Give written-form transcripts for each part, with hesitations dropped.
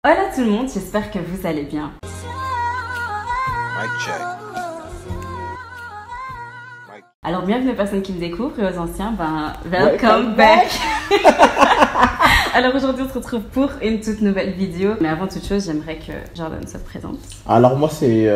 Hola tout le monde, j'espère que vous allez bien. Mic check. Alors bienvenue aux personnes qui me découvrent et aux anciens, welcome back. Alors aujourd'hui on se retrouve pour une toute nouvelle vidéo. Mais avant toute chose, j'aimerais que Jordan se présente. Alors moi c'est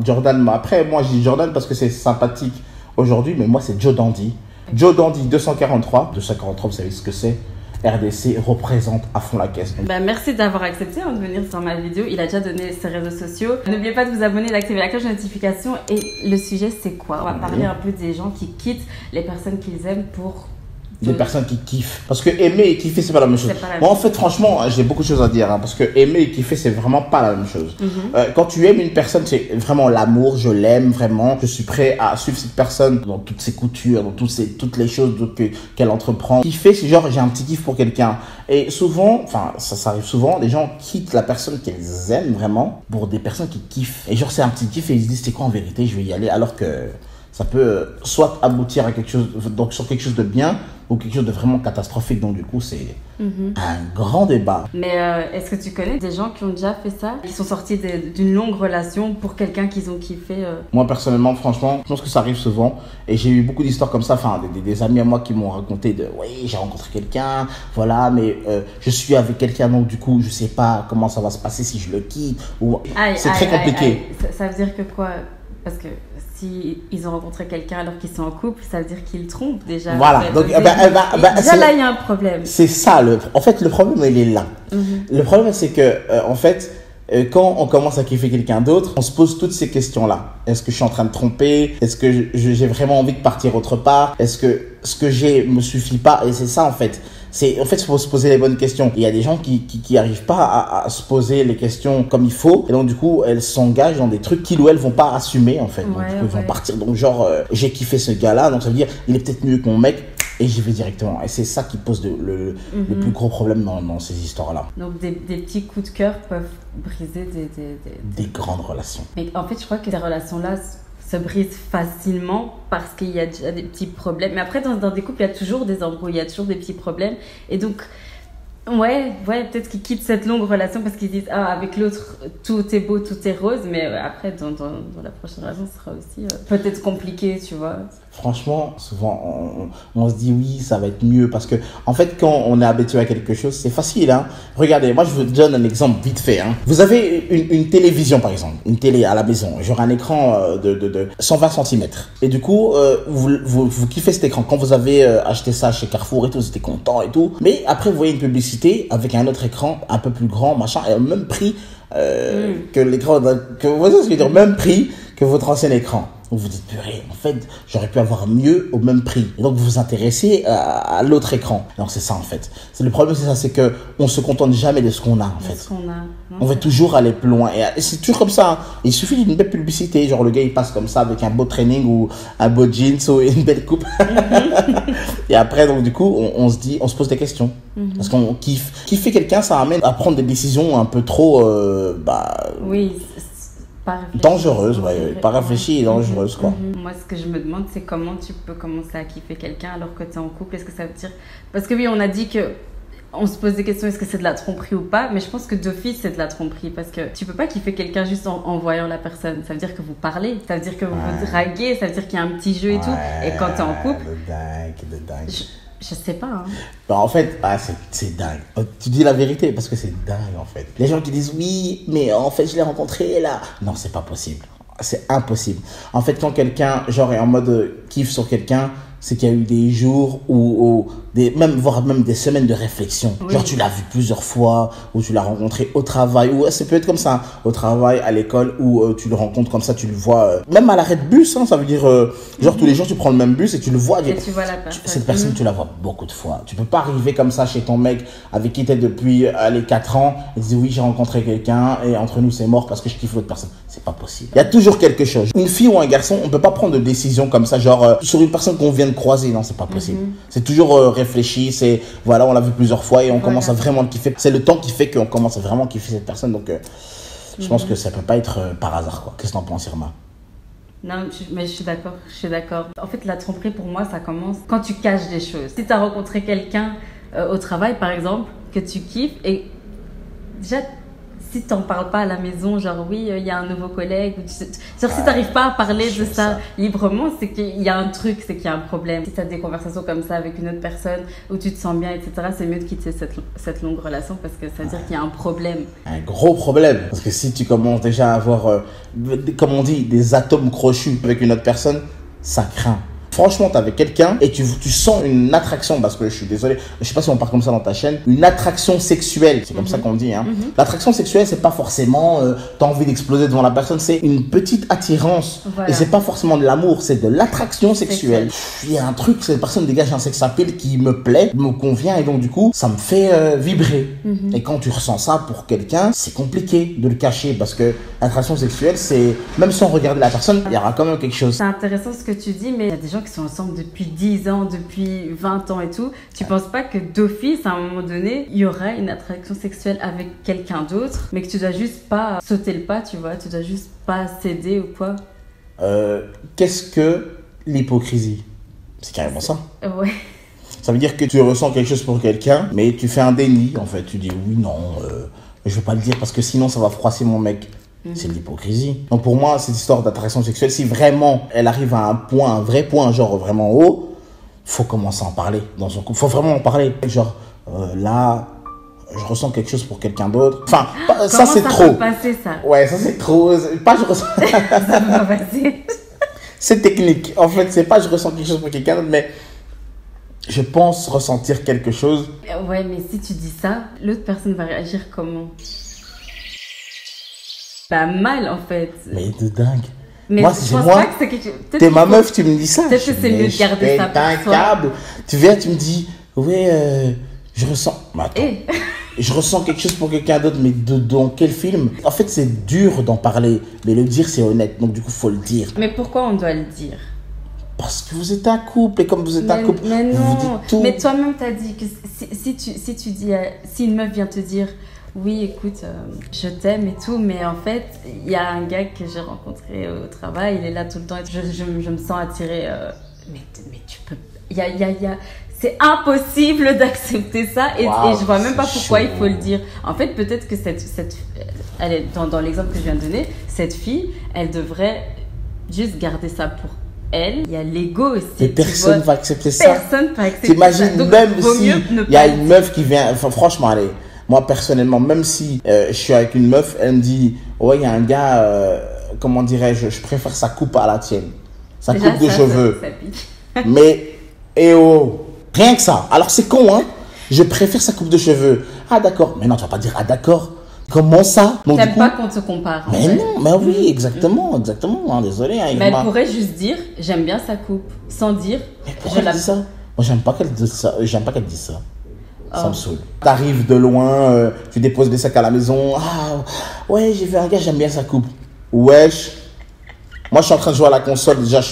Jordan, après moi je dis Jordan parce que c'est sympathique aujourd'hui, mais moi c'est Joe Dandy. Joe Dandy 243, vous savez ce que c'est. RDC représente à fond la caisse. Merci d'avoir accepté de venir sur ma vidéo. Il a déjà donné ses réseaux sociaux. N'oubliez pas de vous abonner, d'activer la cloche de notification. Et le sujet, c'est quoi? On va parler un peu des gens qui quittent les personnes qu'ils aiment pour... Des personnes qui kiffent. Parce que aimer et kiffer, c'est pas la même chose. Moi, en fait, franchement, j'ai beaucoup de choses à dire. Parce que aimer et kiffer, c'est vraiment pas la même chose. Quand tu aimes une personne, c'est vraiment l'amour. Je l'aime vraiment. Je suis prêt à suivre cette personne dans toutes ses coutures, dans toutes les choses qu'elle entreprend. Kiffer, c'est genre, j'ai un petit kiff pour quelqu'un. Et souvent, ça arrive souvent, les gens quittent la personne qu'ils aiment vraiment pour des personnes qui kiffent. Et genre, c'est un petit kiff et ils se disent, c'est quoi en vérité, je vais y aller. Alors que ça peut soit aboutir à quelque chose, donc sur quelque chose de bien, ou quelque chose de vraiment catastrophique. Donc du coup, c'est un grand débat. Mais est-ce que tu connais des gens qui ont déjà fait ça, qui sont sortis d'une longue relation pour quelqu'un qu'ils ont kiffé Moi, personnellement, franchement, je pense que ça arrive souvent. Et j'ai eu beaucoup d'histoires comme ça, des amis à moi qui m'ont raconté oui, j'ai rencontré quelqu'un, voilà, mais je suis avec quelqu'un, donc du coup, je sais pas comment ça va se passer si je le quitte. C'est très compliqué. Ça veut dire que quoi? Parce que si ils ont rencontré quelqu'un alors qu'ils sont en couple, ça veut dire qu'ils trompent déjà. Voilà. En fait. Donc, déjà là, il y a un problème. C'est ça. En fait, le problème, il est là. Le problème, c'est que, en fait, quand on commence à kiffer quelqu'un d'autre, on se pose toutes ces questions-là. Est-ce que je suis en train de tromper? Est-ce que j'ai vraiment envie de partir autre part? Est-ce que ce que j'ai me suffit pas? Et c'est ça, en fait. En fait, il faut se poser les bonnes questions. Il y a des gens qui arrivent pas à se poser les questions comme il faut. Et donc, du coup, elles s'engagent dans des trucs qu'ils ou elles vont pas assumer, en fait. Donc, du coup, ils vont partir. Donc, genre, j'ai kiffé ce gars-là. Donc, ça veut dire, il est peut-être mieux que mon mec. Et j'y vais directement. Et c'est ça qui pose le plus gros problème dans ces histoires-là. Donc, des petits coups de cœur peuvent briser des grandes relations. Mais en fait, je crois que ces relations-là se brisent facilement parce qu'il y a déjà des petits problèmes. Mais après, dans des couples, il y a toujours des embrouilles, il y a toujours des petits problèmes. Et donc, ouais, peut-être qu'ils quittent cette longue relation parce qu'ils disent avec l'autre, tout est beau, tout est rose. Mais après, dans la prochaine relation, ce sera aussi peut-être compliqué, tu vois. Franchement, souvent, on se dit oui, ça va être mieux parce que, en fait, quand on est habitué à quelque chose, c'est facile, hein. Regardez, moi, je vous donne un exemple vite fait, hein. Vous avez une télévision, par exemple, une télé à la maison, genre un écran de 120 cm. Et du coup, vous kiffez cet écran. Quand vous avez acheté ça chez Carrefour et tout, vous étiez content et tout. Mais après, vous voyez une publicité avec un autre écran un peu plus grand, machin, et au même prix que l'écran, vous voyez ce que je veux dire, même prix que votre ancien écran. Vous vous dites, purée, en fait, j'aurais pu avoir mieux au même prix. Et donc, vous vous intéressez à l'autre écran. Donc, c'est ça, en fait. Le problème, c'est ça, c'est que on se contente jamais de ce qu'on a, en fait. On veut toujours aller plus loin. Et c'est toujours comme ça, hein. Il suffit d'une belle publicité. Genre, le gars, il passe comme ça avec un beau training ou un beau jeans ou une belle coupe. Et après, donc, du coup, on se pose des questions. Parce qu'on kiffe. Kiffer quelqu'un, ça amène à prendre des décisions un peu trop, oui, dangereuse, pas réfléchie et dangereuse, quoi. Moi, ce que je me demande, c'est comment tu peux commencer à kiffer quelqu'un alors que tu es en couple. Est-ce que ça veut dire... Parce que oui, on a dit que on se pose des questions, est-ce que c'est de la tromperie ou pas? Mais je pense que d'office, c'est de la tromperie parce que tu peux pas kiffer quelqu'un juste en voyant la personne. Ça ve't dire que vous parlez, ça veut dire que vous vous draguez, ça veut dire qu'il y a un petit jeu et tout. Et quand tu es en couple... Le dingue. Je sais pas, hein. En fait, c'est dingue. Tu dis la vérité parce que c'est dingue, en fait. Les gens qui disent oui, mais en fait, je l'ai rencontré là. Non, c'est pas possible. C'est impossible. En fait, quand quelqu'un, genre, est en mode kiff sur quelqu'un, c'est qu'il y a eu des jours voire même des semaines de réflexion. Oui. Genre, tu l'as vu plusieurs fois, ou tu l'as rencontré au travail, ou ça peut être comme ça, au travail, à l'école, ou tu le rencontres comme ça, tu le vois, même à l'arrêt de bus, hein, ça veut dire, genre, tous les jours, tu prends le même bus et tu le vois. Et tu vois la personne. Cette personne, tu la vois beaucoup de fois. Tu peux pas arriver comme ça chez ton mec, avec qui t'es depuis, 4 ans, et tu dis, oui, j'ai rencontré quelqu'un, et entre nous, c'est mort parce que je kiffe l'autre personne. C'est pas possible. Il y a toujours quelque chose. Une fille ou un garçon, on peut pas prendre de décision comme ça, genre, sur une personne qu'on vient de croiser. Non, c'est pas possible. C'est toujours réfléchi, c'est, voilà, on l'a vu plusieurs fois et on commence à vraiment le kiffer. C'est le temps qui fait qu'on commence à vraiment kiffer cette personne. Donc, je pense que ça peut pas être par hasard, quoi. Qu'est-ce que t'en penses, Irma? Non, mais je suis d'accord. En fait, la tromperie, pour moi, ça commence quand tu caches des choses. Si tu as rencontré quelqu'un au travail, par exemple, que tu kiffes, et déjà, si t'en parles pas à la maison, genre oui, il y a un nouveau collègue, ou genre si t'arrives pas à parler de ça librement, c'est qu'il y a un truc, c'est qu'il y a un problème. Si t'as des conversations comme ça avec une autre personne, où tu te sens bien, etc., c'est mieux de quitter cette longue relation parce que ça veut dire qu'il y a un problème. Un gros problème. Parce que si tu commences déjà à avoir, comme on dit, des atomes crochus avec une autre personne, ça craint. Franchement, t'es avec quelqu'un et tu sens une attraction, parce que je suis désolé, je sais pas si on parle comme ça dans ta chaîne, une attraction sexuelle, c'est comme ça qu'on dit. Hein. L'attraction sexuelle, c'est pas forcément t'as envie d'exploser devant la personne, c'est une petite attirance. Voilà. Et c'est pas forcément de l'amour, c'est de l'attraction sexuelle. Il y a un truc, cette personne dégage un sex appeal qui me plaît, me convient, et donc du coup, ça me fait vibrer. Et quand tu ressens ça pour quelqu'un, c'est compliqué de le cacher, parce que l'attraction sexuelle, c'est, même sans regarder la personne, il y aura quand même quelque chose. C'est intéressant ce que tu dis, mais il y a des gens qui sont ensemble depuis 10 ans, depuis 20 ans et tout. Tu penses pas que d'office, à un moment donné, il y aura une attraction sexuelle avec quelqu'un d'autre, mais que tu dois juste pas sauter le pas, tu vois, tu dois juste pas céder ou quoi? Qu'est-ce que l'hypocrisie? C'est carrément ça. Ouais. Ça veut dire que tu ressens quelque chose pour quelqu'un, mais tu fais un déni, en fait. Tu dis oui, non, je vais pas le dire parce que sinon ça va froisser mon mec. C'est de l'hypocrisie. Donc pour moi, cette histoire d'attraction sexuelle, si vraiment elle arrive à un point, un vrai point, genre vraiment haut, faut commencer à en parler dans son couple. Faut vraiment en parler. Genre, là, je ressens quelque chose pour quelqu'un d'autre. Enfin, ça c'est trop. Comment ça peut passer, ça? Ouais, ça c'est trop. Pas je ressens. Ça peut pas passer. C'est technique. En fait, c'est pas je ressens quelque chose pour quelqu'un d'autre, mais je pense ressentir quelque chose. Ouais, mais si tu dis ça, l'autre personne va réagir comment? Bah mal en fait. Mais de dingue. Mais moi, je pense pas que c'est quelque chose. T'es ma meuf, tu me dis ça. Peut-être que c'est mieux de garder ça pour toi. Câble. Tu viens, tu me dis, ouais, je ressens. Mais attends. Je ressens quelque chose pour quelqu'un d'autre, mais dans quel film? En fait, c'est dur d'en parler, mais le dire, c'est honnête. Donc, du coup, faut le dire. Mais pourquoi on doit le dire? Parce que vous êtes un couple, et comme vous êtes un couple, mais non. vous dites tout. Mais toi-même, t'as dit que si tu dis, si une meuf vient te dire, oui, écoute, je t'aime et tout, mais en fait, il y a un gars que j'ai rencontré au travail, il est là tout le temps, et je me sens attirée. Mais tu peux, c'est impossible d'accepter ça, et je vois même pas pourquoi il faut le dire. En fait, peut-être que elle est dans l'exemple que je viens de donner, cette fille, elle devrait juste garder ça pour elle. Il y a l'ego aussi. Mais personne va accepter ça. Personne va accepter ça. T'imagines, même si il y a une meuf qui vient, enfin, franchement, allez. Moi, personnellement, même si je suis avec une meuf, elle me dit, ouais, il y a un gars, comment dirais-je, je préfère sa coupe à la tienne. Sa coupe de cheveux. Ça pique. Mais, rien que ça. Alors, c'est con, hein. Je préfère sa coupe de cheveux. Ah, d'accord. Mais non, tu vas pas dire, ah, d'accord. Comment ça? T'aimes pas qu'on te compare. Mais non, mais oui, exactement. Hein, désolé. Hein, mais elle pourrait juste dire, j'aime bien sa coupe. Sans dire, mais pourquoi elle dit ça? Moi, j'aime pas qu'elle dise ça. Ça me saoule. T'arrives de loin, tu déposes des sacs à la maison. Ah, ouais, j'ai vu un gars, j'aime bien sa coupe. Wesh. Moi, je suis en train de jouer à la console. Déjà, je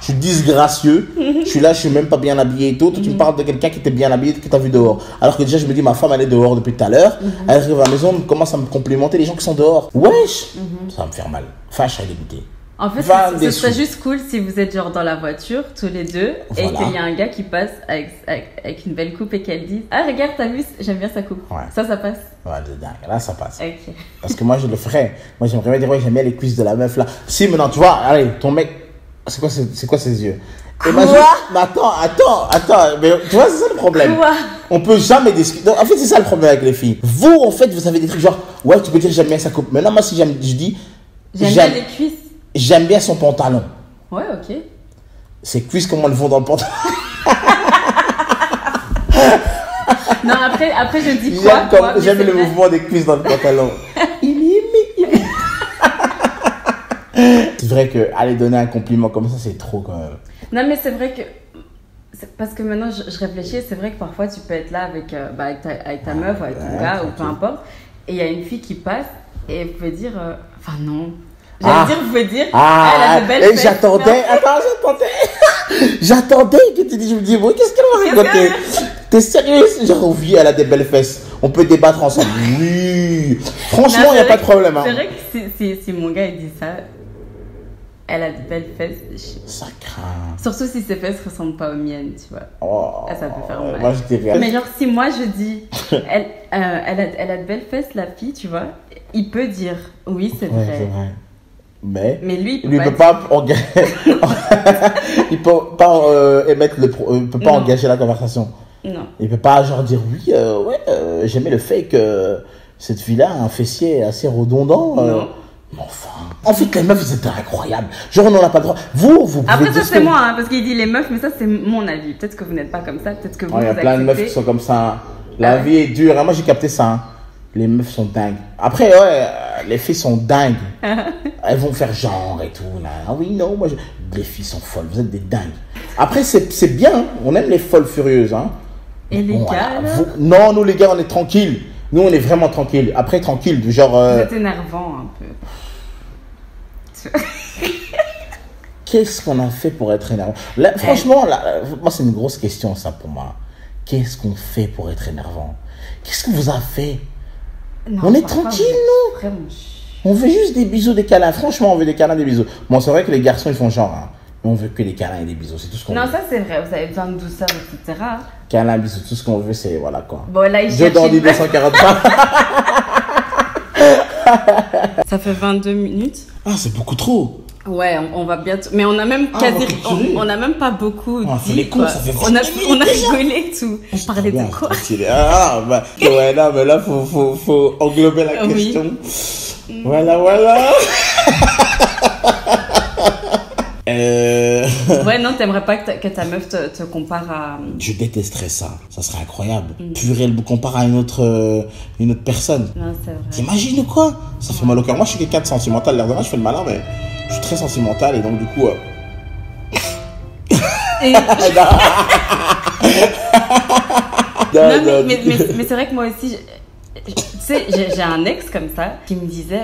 suis disgracieux. Je suis là, je suis même pas bien habillé et tout. Toi, tu me parles de quelqu'un qui était bien habillé, que t'as vu dehors. Alors que déjà, je me dis, ma femme, elle est dehors depuis tout à l'heure. Elle arrive à la maison, elle commence à me complimenter les gens qui sont dehors. Wesh. Ça va me faire mal. Enfin, je serais dégoûté. En fait, ce serait juste cool si vous êtes genre dans la voiture, tous les deux, et qu'il y a un gars qui passe avec une belle coupe et qu'elle dit « Ah, regarde, t'as vu, j'aime bien sa coupe. Ouais. » Ça passe. Ouais, de dingue. Là, ça passe. Ok. Parce que moi, je le ferais. Moi, j'aimerais bien dire « Ouais, j'aime bien les cuisses de la meuf, là. » Si, maintenant, tu vois, allez, ton mec, c'est quoi ses yeux? Quoi? Mais attends. Mais tu vois, c'est ça le problème. Quoi? On peut jamais discuter. En fait, c'est ça le problème avec les filles. Vous, en fait, vous avez des trucs genre « Ouais, tu peux dire j'aime bien sa coupe. » Maintenant, moi, si je dis « J'aime bien les cuisses. » J'aime bien son pantalon. Ouais, ok. Ses cuisses, comment elles vont dans le pantalon? Non, après je dis quoi? J'aime le mouvement des cuisses dans le pantalon. C'est vrai que aller donner un compliment comme ça, c'est trop quand même. Non, mais c'est vrai que... Parce que maintenant, je réfléchis, c'est vrai que parfois, tu peux être là avec ta meuf ou avec ton gars ou peu importe, et il y a une fille qui passe et elle peut dire... Enfin, non... elle a de belles fesses. J'attendais que tu dis, je me dis, bon, qu'est-ce qu'elle va raconter? T'es sérieuse? Genre, oui, elle a des belles fesses. On peut débattre ensemble. Oui. Franchement, il n'y a pas de problème. Hein. C'est vrai que si mon gars il dit ça, Elle a de belles fesses. Ça craint. Surtout si ses fesses ressemblent pas aux miennes, tu vois. Oh, Ça peut faire mal. moi, je dirais. Mais genre, si moi je dis, elle a de belles fesses, la fille, tu vois, il peut dire, oui, c'est Ouais, vrai. c'est vrai. Mais lui, il peut pas il peut pas émettre il peut pas Non. engager la conversation. Non. Il peut pas genre dire oui, j'aimais le fait que cette fille-là a un fessier assez redondant. Non. Mais enfin, en fait, les meufs, vous êtes incroyables. Genre, on n'en a pas le droit. Vous pouvez Après, ça, dire ce c'est que- moi, hein, parce qu'il dit les meufs, mais ça, c'est mon avis. Peut-être que vous n'êtes pas comme ça, peut-être que vous, Il y a vous plein de meufs acceptez. qui sont comme ça. La Ah ouais. vie est dure. Et moi, j'ai capté ça. Hein. Les meufs sont dingues. Après, les filles sont dingues. Elles vont faire genre et tout. Là. Ah oui, non, moi, les filles sont folles. Vous êtes des dingues. Après, c'est bien. Hein. On aime les folles furieuses. Hein. Et les Bon, gars, voilà. là, Non, nous, les gars, on est tranquilles. Nous, on est vraiment tranquilles. Après, tranquille, du genre... vous êtes énervant un peu. Qu'est-ce qu'on a fait pour être énervant? Là, franchement, là, moi, c'est une grosse question, ça, pour moi. Qu'est-ce qu'on fait pour être énervant? Qu'est-ce qu'on vous a fait? Non, On est parfois, tranquille, vous êtes vraiment chiant. On veut juste des bisous, des câlins. Franchement, on veut des câlins, des bisous. Bon, c'est vrai que les garçons, ils font genre, hein. Mais on veut que des câlins et des bisous. C'est tout ce qu'on Non, veut. ça, c'est vrai, vous avez besoin de douceur, etc. Câlins, bisous, tout ce qu'on veut, c'est voilà quoi. Bon, là, il Je cherche dans une des meuf. 243. Ça fait 22 minutes. Ah, c'est beaucoup trop. Ouais, on va bientôt. Mais on a même Ah, quasi. on va clôturer. On a même pas beaucoup. On a fait dit, les cons, quoi. ça fait on a 20 on a rigolé et tout. On parlait de Bien, quoi? c'est stylé. Ah, bah, ouais, non, mais là, faut englober la Oui. question. Voilà. Ouais, non, t'aimerais pas que ta meuf te compare à. Je détesterais ça. Ça serait incroyable. Purée, elle me compare à une autre personne. Non, c'est vrai. T'imagines ou quoi? Ça fait mal au cœur. Moi, je suis quelqu'un de sentimental. L'air de rien, je fais le malin, mais je suis très sentimental et donc, du coup. Et- Non, mais c'est vrai que moi aussi, tu sais, j'ai un ex comme ça qui me disait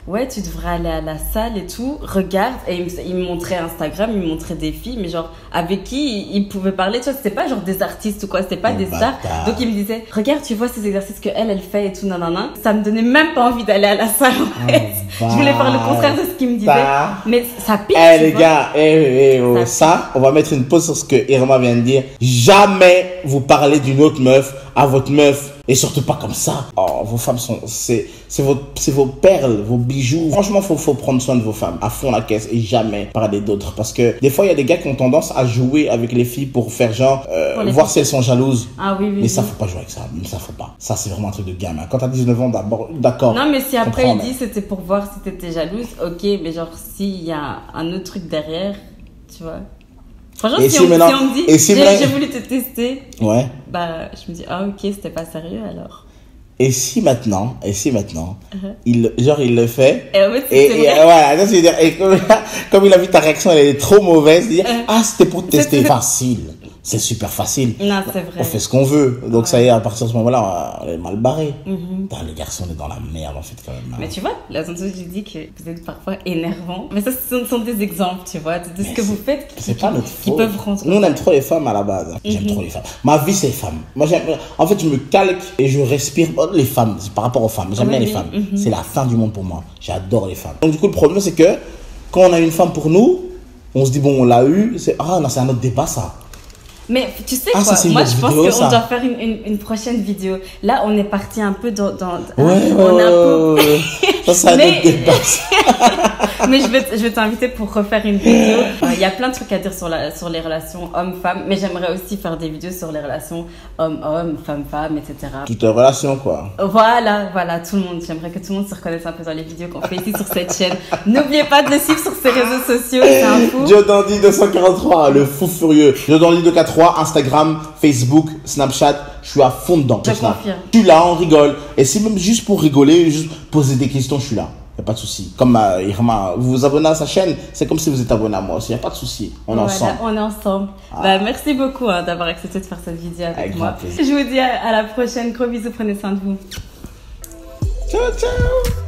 ouais, tu devrais aller à la salle et tout, regarde. Et il me montrait Instagram, il me montrait des filles, mais genre avec qui il pouvait parler, tu vois, c'était pas genre des artistes ou quoi, c'était pas Oh, des stars. bâtard. Donc il me disait, regarde, tu vois ces exercices que elle fait et tout, nanana. Ça me donnait même pas envie d'aller à la salle en fait. Je voulais faire le contraire de ce qu'il me disait. Bâtard. Mais ça pique. Eh tu les vois. gars, oh, ça, on va mettre une pause sur ce que Irma vient de dire. Jamais vous parlez d'une autre meuf à votre meuf. Et surtout pas comme ça. Oh, vos femmes sont, c'est vos perles, vos bijoux. Franchement, faut prendre soin de vos femmes à fond la caisse et jamais parler d'autres. Parce que des fois, il y a des gars qui ont tendance à jouer avec les filles pour faire genre, Pour les voir si elles sont jalouses. Ah oui, oui. Mais ça, oui. faut pas jouer avec ça. Ça, faut pas. Ça, c'est vraiment un truc de gamin. Quand t'as 19 ans, d'abord, d'accord. Non, mais si je après comprends, il dit c'était pour voir si t'étais jalouse, ok, mais genre s'il y a un autre truc derrière, tu vois. Franchement, Et si si on maintenant- me dit et si j'ai maintenant- j'ai voulu te tester, Ouais. bah je me dis ah ok, c'était pas sérieux alors. Et si maintenant, il le fait. Et en fait, Et, c'est et, vrai. voilà, ça, c'est dire, et comme il a vu ta réaction, elle est trop mauvaise, il dit, ah, c'était pour te tester. C'est- Facile. C'est super facile. Non, c'est vrai. On fait ce qu'on veut. Donc, ça y est, à partir de ce moment-là, on est mal barré. Mhm. Putain, les garçons, on est dans la merde, en fait, quand même. hein. Mais tu vois, là, tantôt, je dis que vous êtes parfois énervant. Mais ça, ce sont des exemples, tu vois, de ce Mais que vous faites qui, C'est pas notre qui faute. peuvent rendre. Nous, on aime trop les femmes à la base. J'aime trop les femmes. Ma vie, c'est les femmes. Moi, en fait, je me calque et je respire les femmes. C'est par rapport aux femmes. J'aime bien les femmes. C'est la fin du monde pour moi. J'adore les femmes. Donc, du coup, le problème, c'est que quand on a une femme pour nous, on se dit, bon, on l'a eu. Ah, non, c'est un autre débat, ça. Mais tu sais Ah, ça, quoi, c'est une moi autre je pense vidéo, qu'on ça. doit faire une prochaine vidéo. Là, on est parti un peu dans Ouais, on a un peu... Ça, c'est un Mais- autre débat. ça. Mais je vais t'inviter pour refaire une vidéo. Il y a plein de trucs à dire sur les relations hommes-femmes, mais j'aimerais aussi faire des vidéos sur les relations homme-homme, femme-femme, etc. Toutes les relations, quoi. Voilà, tout le monde. J'aimerais que tout le monde se reconnaisse un peu dans les vidéos qu'on fait ici sur cette chaîne. N'oubliez pas de le suivre sur ses réseaux sociaux, c'est un fou. Joe Dandy 243, le fou furieux. Joe Dandy 243, Instagram, Facebook, Snapchat. Je suis à fond dedans. Je Snap. confirme. Je suis là, on rigole. Et si même juste pour rigoler, juste poser des questions, je suis là. Y a pas de souci. Comme Irma, vous vous abonnez à sa chaîne, c'est comme si vous êtes abonné à moi aussi. Y a pas de souci. On est Voilà, ensemble. on est ensemble. Bah, merci beaucoup d'avoir accepté de faire cette vidéo avec Avec moi. grand plaisir. Je vous dis à la prochaine. Gros bisous, prenez soin de vous. Ciao, ciao.